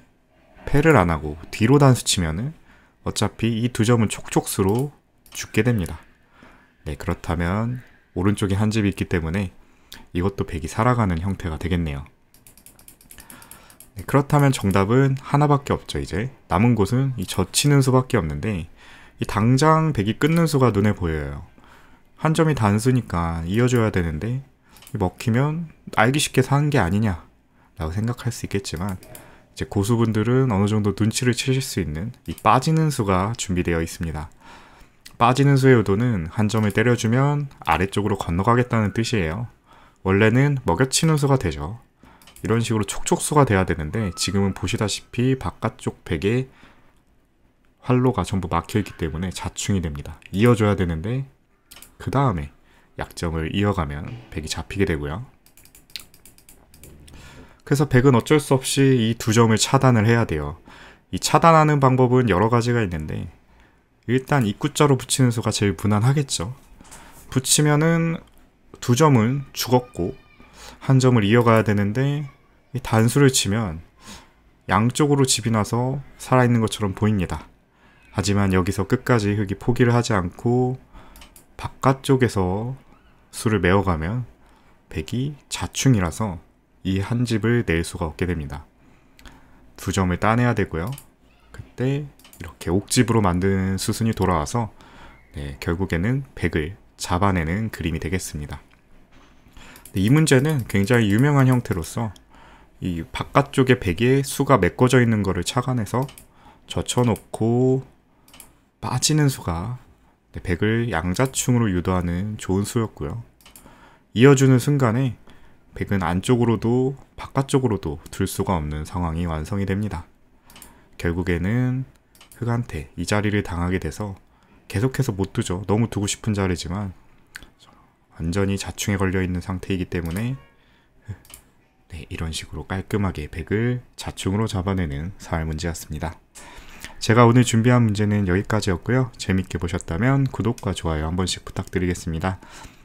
패를 안 하고 뒤로 단수치면은 어차피 이 두 점은 촉촉수로 죽게 됩니다. 네, 그렇다면 오른쪽에 한 집이 있기 때문에 이것도 백이 살아가는 형태가 되겠네요. 그렇다면 정답은 하나밖에 없죠. 이제 남은 곳은 이 젖히는 수밖에 없는데, 이 당장 백이 끊는 수가 눈에 보여요. 한 점이 단수니까 이어줘야 되는데 먹히면 알기 쉽게 사는 게 아니냐 라고 생각할 수 있겠지만, 이제 고수분들은 어느 정도 눈치를 채실 수 있는 이 빠지는 수가 준비되어 있습니다. 빠지는 수의 의도는 한 점을 때려주면 아래쪽으로 건너가겠다는 뜻이에요. 원래는 먹여치는 수가 되죠. 이런 식으로 촉촉수가 돼야 되는데, 지금은 보시다시피 바깥쪽 백에 활로가 전부 막혀있기 때문에 자충이 됩니다. 이어줘야 되는데 그 다음에 약점을 이어가면 백이 잡히게 되고요. 그래서 백은 어쩔 수 없이 이 두 점을 차단을 해야 돼요. 이 차단하는 방법은 여러 가지가 있는데, 일단 입구자로 붙이는 수가 제일 무난하겠죠. 붙이면은 두 점은 죽었고 한 점을 이어가야 되는데, 이 단수를 치면 양쪽으로 집이 나서 살아있는 것처럼 보입니다. 하지만 여기서 끝까지 흑이 포기를 하지 않고 바깥쪽에서 수를 메어가면 백이 자충이라서 이 한 집을 낼 수가 없게 됩니다. 두 점을 따내야 되고요. 그때 이렇게 옥집으로 만드는 수순이 돌아와서 결국에는 백을 잡아내는 그림이 되겠습니다. 이 문제는 굉장히 유명한 형태로서 이 바깥쪽에 백의 수가 메꿔져 있는 것을 착안해서 젖혀놓고 빠지는 수가 백을 양자충으로 유도하는 좋은 수였고요. 이어주는 순간에 백은 안쪽으로도 바깥쪽으로도 둘 수가 없는 상황이 완성이 됩니다. 결국에는 흑한테 이 자리를 당하게 돼서 계속해서 못 두죠. 너무 두고 싶은 자리지만 완전히 자충에 걸려있는 상태이기 때문에 이런 식으로 깔끔하게 백을 자충으로 잡아내는 사활 문제였습니다. 제가 오늘 준비한 문제는 여기까지였고요. 재밌게 보셨다면 구독과 좋아요 한 번씩 부탁드리겠습니다.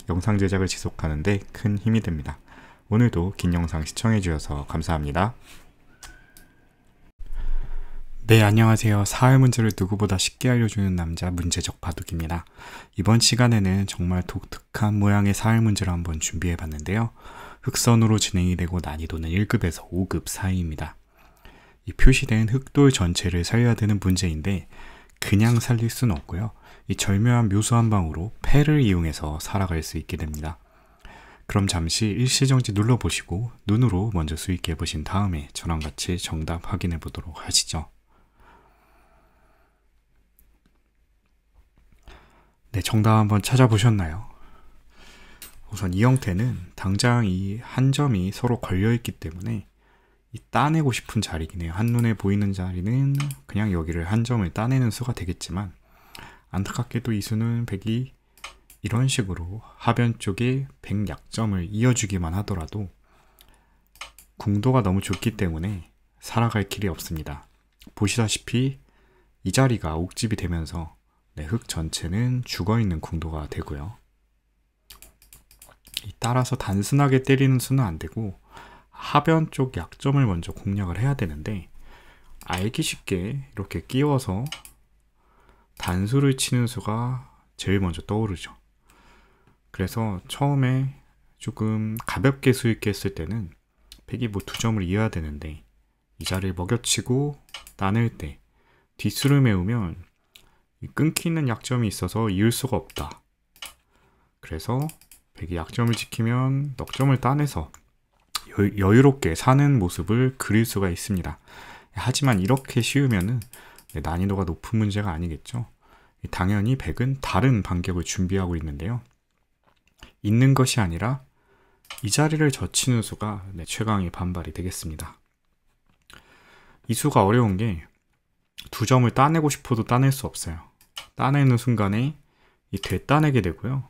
영상 제작을 지속하는데 큰 힘이 됩니다. 오늘도 긴 영상 시청해주셔서 감사합니다. 네, 안녕하세요. 사활 문제를 누구보다 쉽게 알려주는 남자 문제적 바둑입니다. 이번 시간에는 정말 독특한 모양의 사활 문제를 한번 준비해봤는데요. 흑선으로 진행이 되고 난이도는 1급에서 5급 사이입니다. 이 표시된 흑돌 전체를 살려야 되는 문제인데 그냥 살릴 수는 없고요. 이 절묘한 묘수 한 방으로 패를 이용해서 살아갈 수 있게 됩니다. 그럼 잠시 일시정지 눌러보시고 눈으로 먼저 수익해 보신 다음에 저랑 같이 정답 확인해 보도록 하시죠. 네, 정답 한번 찾아보셨나요? 우선 이 형태는 당장 이 한 점이 서로 걸려있기 때문에 이 따내고 싶은 자리긴 해요. 한눈에 보이는 자리는 그냥 여기를 한 점을 따내는 수가 되겠지만 안타깝게도 이 수는 백이 이런 식으로 하변 쪽에 백 약점을 이어주기만 하더라도 궁도가 너무 좋기 때문에 살아갈 길이 없습니다. 보시다시피 이 자리가 옥집이 되면서 흑 전체는 죽어있는 궁도가 되고요. 따라서 단순하게 때리는 수는 안되고 하변 쪽 약점을 먼저 공략을 해야 되는데 알기 쉽게 이렇게 끼워서 단수를 치는 수가 제일 먼저 떠오르죠. 그래서 처음에 조금 가볍게 수익게 했을 때는 백이 뭐 2점을 이어야 되는데 이 자리를 먹여치고 나눌 때 뒷수를 메우면 끊기는 약점이 있어서 이을 수가 없다. 그래서 백이 약점을 지키면 넉점을 따내서 여유롭게 사는 모습을 그릴 수가 있습니다. 하지만 이렇게 쉬우면은 난이도가 높은 문제가 아니겠죠. 당연히 백은 다른 반격을 준비하고 있는데요. 있는 것이 아니라 이 자리를 젖히는 수가 최강의 반발이 되겠습니다. 이 수가 어려운 게 2점을 따내고 싶어도 따낼 수 없어요. 따내는 순간에 이 되따내게 되고요.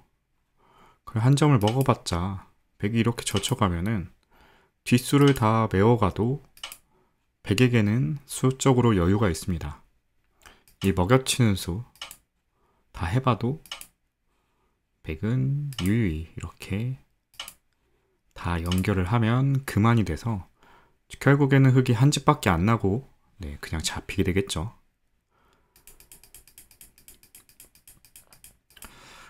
한 점을 먹어봤자 백이 이렇게 젖혀가면은 뒷수를 다 메워가도 백에게는 수적으로 여유가 있습니다. 이 먹여치는 수 다 해봐도 백은 유유히 이렇게 다 연결을 하면 그만이 돼서 결국에는 흑이 한 집밖에 안 나고 그냥 잡히게 되겠죠.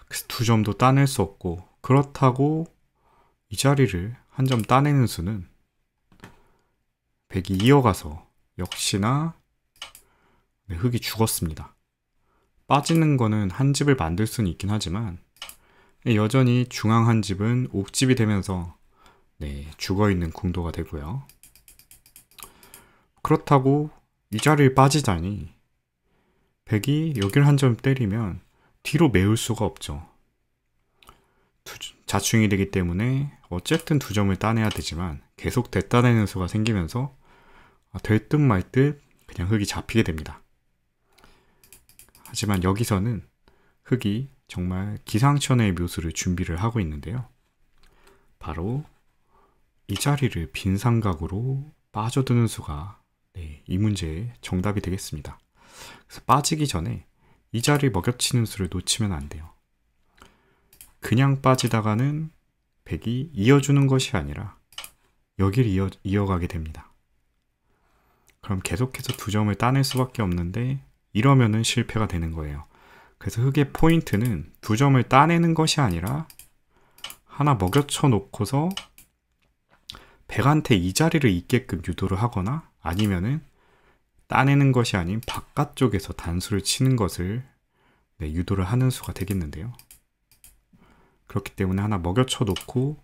그래서 2점도 따낼 수 없고 그렇다고 이 자리를 한 점 따내는 수는 백이 이어가서 역시나 흑이 죽었습니다. 빠지는 거는 한 집을 만들 수는 있긴 하지만 여전히 중앙 한 집은 옥집이 되면서 죽어있는 궁도가 되고요. 그렇다고 이 자리를 빠지자니 백이 여기를 한 점 때리면 뒤로 메울 수가 없죠. 자충이 되기 때문에 어쨌든 2점을 따내야 되지만 계속 되따내는 수가 생기면서 될 듯 말 듯 그냥 흑이 잡히게 됩니다. 하지만 여기서는 흑이 정말 기상천외의 묘수를 준비를 하고 있는데요. 바로 이 자리를 빈 삼각으로 빠져드는 수가 이 문제의 정답이 되겠습니다. 그래서 빠지기 전에 이 자리를 먹여치는 수를 놓치면 안 돼요. 그냥 빠지다가는 백이 이어주는 것이 아니라 여기를 이어가게 됩니다. 그럼 계속해서 2점을 따낼 수밖에 없는데 이러면은 실패가 되는 거예요. 그래서 흑의 포인트는 2점을 따내는 것이 아니라 하나 먹여쳐 놓고서 백한테 이 자리를 있게끔 유도를 하거나 아니면은 따내는 것이 아닌 바깥쪽에서 단수를 치는 것을 유도를 하는 수가 되겠는데요. 그렇기 때문에 하나 먹여쳐 놓고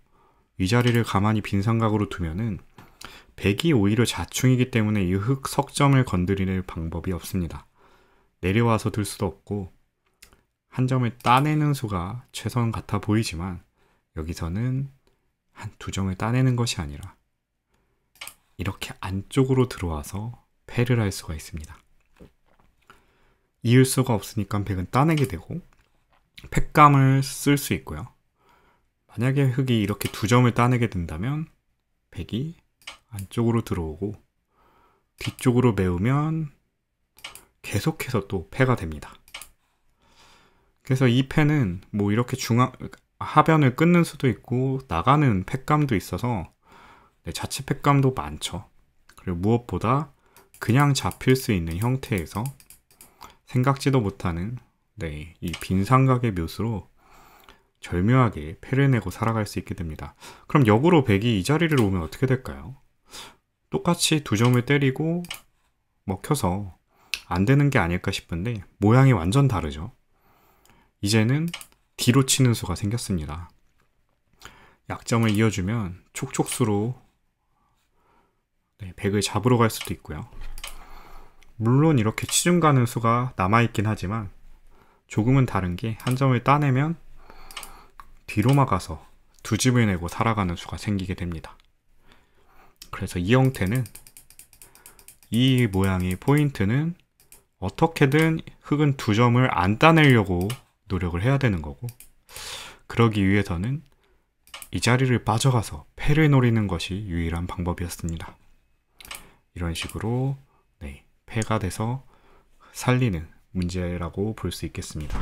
위자리를 가만히 빈 삼각으로 두면은 백이 오히려 자충이기 때문에 이 흑 석점을 건드리는 방법이 없습니다. 내려와서 들 수도 없고 한 점을 따내는 수가 최선 같아 보이지만 여기서는 한 두 점을 따내는 것이 아니라 이렇게 안쪽으로 들어와서 패를 할 수가 있습니다. 이을 수가 없으니까 백은 따내게 되고 팩감을 쓸 수 있고요. 만약에 흑이 이렇게 두 점을 따내게 된다면 백이 안쪽으로 들어오고 뒤쪽으로 메우면 계속해서 또 패가 됩니다. 그래서 이 패는 뭐 이렇게 하변을 끊는 수도 있고 나가는 팩감도 있어서 자체 팩감도 많죠. 그리고 무엇보다 그냥 잡힐 수 있는 형태에서 생각지도 못하는 이 빈삼각의 묘수로 절묘하게 패를 내고 살아갈 수 있게 됩니다. 그럼 역으로 백이 이 자리를 오면 어떻게 될까요? 똑같이 두 점을 때리고 먹혀서 안 되는 게 아닐까 싶은데 모양이 완전 다르죠. 이제는 뒤로 치는 수가 생겼습니다. 약점을 이어주면 촉촉수로 백을 잡으러 갈 수도 있고요. 물론 이렇게 치중 가는 수가 남아있긴 하지만 조금은 다른 게 한 점을 따내면 뒤로 막아서 두 집을 내고 살아가는 수가 생기게 됩니다. 그래서 이 형태는 이 모양의 포인트는 어떻게든 흑은 두 점을 안 따내려고 노력을 해야 되는 거고 그러기 위해서는 이 자리를 빠져가서 패를 노리는 것이 유일한 방법이었습니다. 이런 식으로 패가 돼서 살리는 문제라고 볼 수 있겠습니다.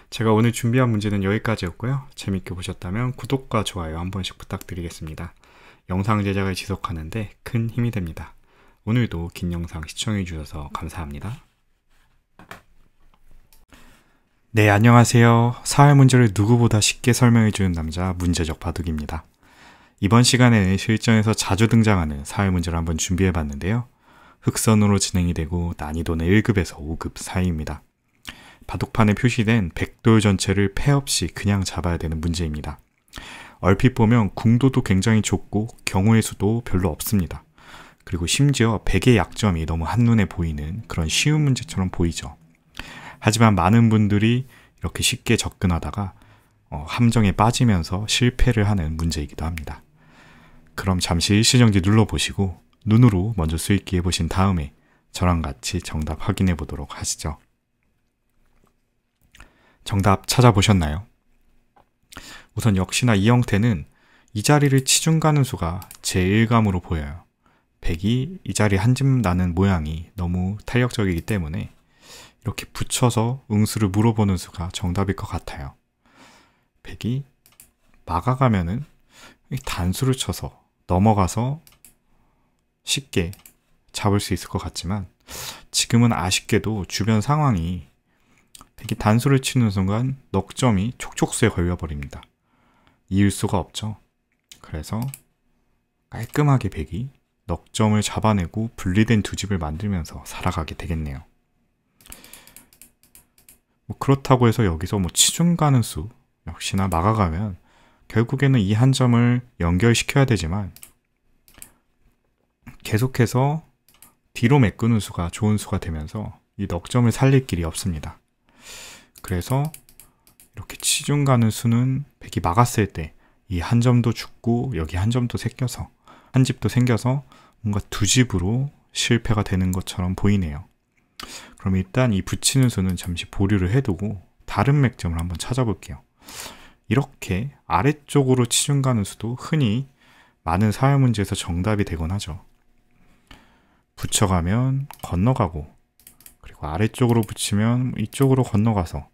제가 오늘 준비한 문제는 여기까지였고요. 재밌게 보셨다면 구독과 좋아요 한 번씩 부탁드리겠습니다. 영상 제작을 지속하는데 큰 힘이 됩니다. 오늘도 긴 영상 시청해 주셔서 감사합니다. 네, 안녕하세요. 사회 문제를 누구보다 쉽게 설명해 주는 남자 문제적 바둑입니다. 이번 시간에는 실전에서 자주 등장하는 사회 문제를 한번 준비해 봤는데요. 흑선으로 진행이 되고 난이도는 1급에서 5급 사이입니다. 바둑판에 표시된 백돌 전체를 패 없이 그냥 잡아야 되는 문제입니다. 얼핏 보면 궁도도 굉장히 좁고 경우의 수도 별로 없습니다. 그리고 심지어 백의 약점이 너무 한눈에 보이는 그런 쉬운 문제처럼 보이죠. 하지만 많은 분들이 이렇게 쉽게 접근하다가 함정에 빠지면서 실패를 하는 문제이기도 합니다. 그럼 잠시 일시정지 눌러보시고 눈으로 먼저 수익기 해보신 다음에 저랑 같이 정답 확인해 보도록 하시죠. 정답 찾아보셨나요? 우선 역시나 이 형태는 이 자리를 치중 가는 수가 제1감으로 보여요. 백이 이 자리 한 집 나는 모양이 너무 탄력적이기 때문에 이렇게 붙여서 응수를 물어보는 수가 정답일 것 같아요. 백이 막아가면은 단수를 쳐서 넘어가서 쉽게 잡을 수 있을 것 같지만 지금은 아쉽게도 주변 상황이 백이 단수를 치는 순간 넉점이 촉촉수에 걸려버립니다. 이을 수가 없죠. 그래서 깔끔하게 백이 넉점을 잡아내고 분리된 두 집을 만들면서 살아가게 되겠네요. 그렇다고 해서 여기서 치중 가는 수 역시나 막아가면 결국에는 이 한 점을 연결시켜야 되지만 계속해서 뒤로 메꾸는 수가 좋은 수가 되면서 이 넉점을 살릴 길이 없습니다. 그래서 이렇게 치중 가는 수는 백이 막았을 때 이 한 점도 죽고 여기 한 점도 생겨서 한 집도 생겨서 뭔가 두 집으로 실패가 되는 것처럼 보이네요. 그럼 일단 이 붙이는 수는 잠시 보류를 해두고 다른 맥점을 한번 찾아볼게요. 이렇게 아래쪽으로 치중 가는 수도 흔히 많은 사회 문제에서 정답이 되곤 하죠. 붙여가면 건너가고 그리고 아래쪽으로 붙이면 이쪽으로 건너가서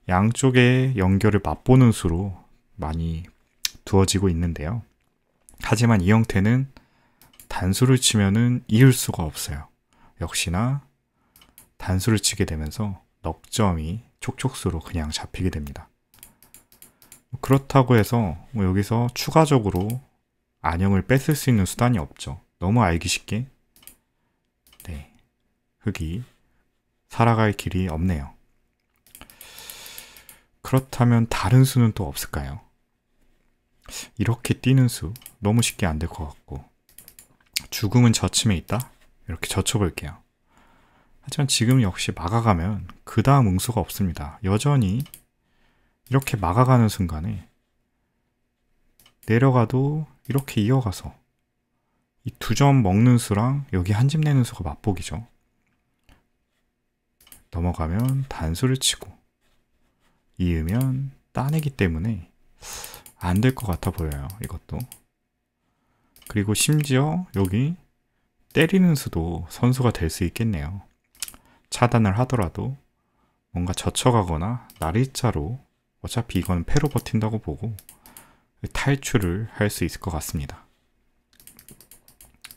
양쪽의 연결을 맛보는 수로 많이 두어지고 있는데요. 하지만 이 형태는 단수를 치면은 이을 수가 없어요. 역시나 단수를 치게 되면서 넉점이 촉촉수로 그냥 잡히게 됩니다. 그렇다고 해서 여기서 추가적으로 안형을 뺏을 수 있는 수단이 없죠. 너무 알기 쉽게 흙이 살아갈 길이 없네요. 그렇다면 다른 수는 또 없을까요? 이렇게 뛰는 수 너무 쉽게 안 될 것 같고, 죽음은 저침에 있다? 이렇게 젖혀볼게요. 하지만 지금 역시 막아가면 그 다음 응수가 없습니다. 여전히 이렇게 막아가는 순간에 내려가도 이렇게 이어가서 이 2점 먹는 수랑 여기 한 집 내는 수가 맞복이죠. 넘어가면 단수를 치고 이으면 따내기 때문에 안 될 것 같아 보여요. 이것도. 그리고 심지어 여기 때리는 수도 선수가 될 수 있겠네요. 차단을 하더라도 뭔가 젖혀가거나 날일자로, 어차피 이건 패로 버틴다고 보고 탈출을 할 수 있을 것 같습니다.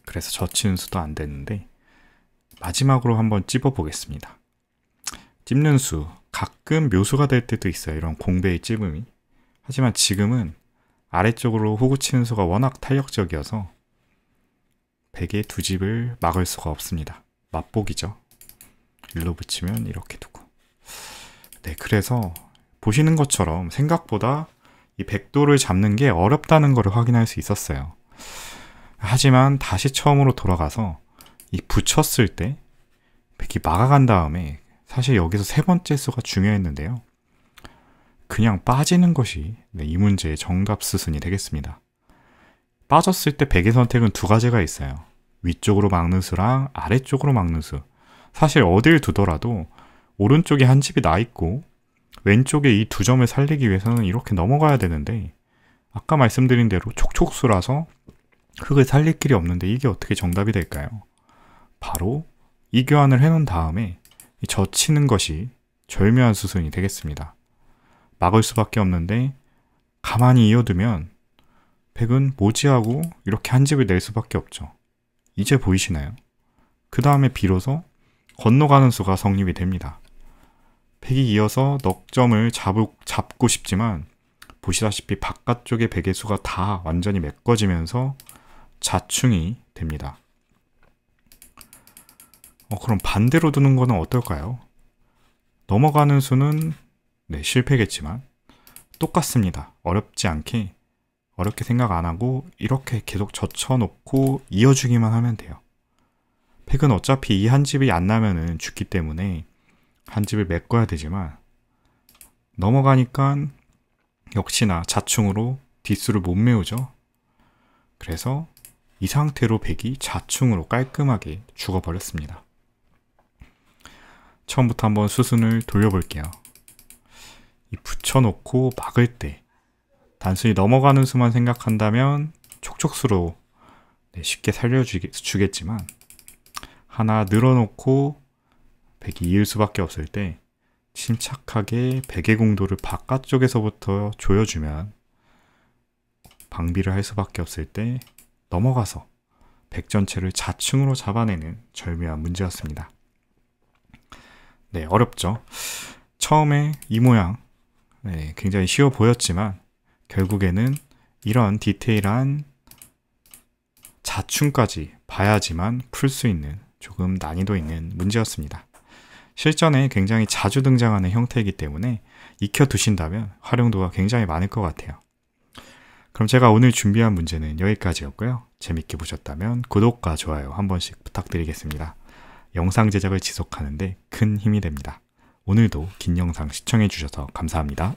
그래서 젖히는 수도 안 되는데 마지막으로 한번 찝어 보겠습니다. 찝는 수, 가끔 묘수가 될 때도 있어요. 이런 공배의 찝음이. 하지만 지금은 아래쪽으로 호구 치는 수가 워낙 탄력적이어서 베개 2집을 막을 수가 없습니다. 맞복이죠. 일로 붙이면 이렇게 두고. 네, 그래서 보시는 것처럼 생각보다 이 백도를 잡는 게 어렵다는 것을 확인할 수 있었어요. 하지만 다시 처음으로 돌아가서 이 붙였을 때 백이 막아간 다음에, 사실 여기서 세 번째 수가 중요했는데요. 그냥 빠지는 것이 이 문제의 정답 수순이 되겠습니다. 빠졌을 때 백의 선택은 2가지가 있어요. 위쪽으로 막는 수랑 아래쪽으로 막는 수. 사실 어딜 두더라도 오른쪽에 한 집이 나 있고 왼쪽에 이 2점을 살리기 위해서는 이렇게 넘어가야 되는데, 아까 말씀드린 대로 촉촉수라서 흙을 살릴 길이 없는데 이게 어떻게 정답이 될까요? 바로 이 교환을 해놓은 다음에 젖히는 것이 절묘한 수순이 되겠습니다. 막을 수밖에 없는데 가만히 이어두면 백은 모지하고 이렇게 한 집을 낼 수밖에 없죠. 이제 보이시나요? 그 다음에 비로소 건너가는 수가 성립이 됩니다. 백이 이어서 넉점을 잡고 싶지만 보시다시피 바깥쪽의 백의 수가 다 완전히 메꿔지면서 자충이 됩니다. 그럼 반대로 두는 거는 어떨까요? 넘어가는 수는 실패겠지만 똑같습니다. 어렵게 생각 안 하고 이렇게 계속 젖혀놓고 이어주기만 하면 돼요. 백은 어차피 이 한 집이 안 나면은 죽기 때문에 한 집을 메꿔야 되지만, 넘어가니까 역시나 자충으로 뒷수를 못 메우죠. 그래서 이 상태로 백이 자충으로 깔끔하게 죽어버렸습니다. 처음부터 한번 수순을 돌려볼게요. 이 붙여놓고 막을 때 단순히 넘어가는 수만 생각한다면 촉촉수로 쉽게 살려주겠지만, 하나 늘어놓고 백이 이을 수밖에 없을 때 침착하게 백의 공도를 바깥쪽에서부터 조여주면 방비를 할 수밖에 없을 때 넘어가서 백 전체를 자충으로 잡아내는 절묘한 문제였습니다. 네, 어렵죠. 처음에 이 모양 굉장히 쉬워 보였지만 결국에는 이런 디테일한 자충까지 봐야지만 풀 수 있는 조금 난이도 있는 문제였습니다. 실전에 굉장히 자주 등장하는 형태이기 때문에 익혀두신다면 활용도가 굉장히 많을 것 같아요. 그럼 제가 오늘 준비한 문제는 여기까지였고요. 재밌게 보셨다면 구독과 좋아요 한 번씩 부탁드리겠습니다. 영상 제작을 지속하는데 큰 힘이 됩니다. 오늘도 긴 영상 시청해 주셔서 감사합니다.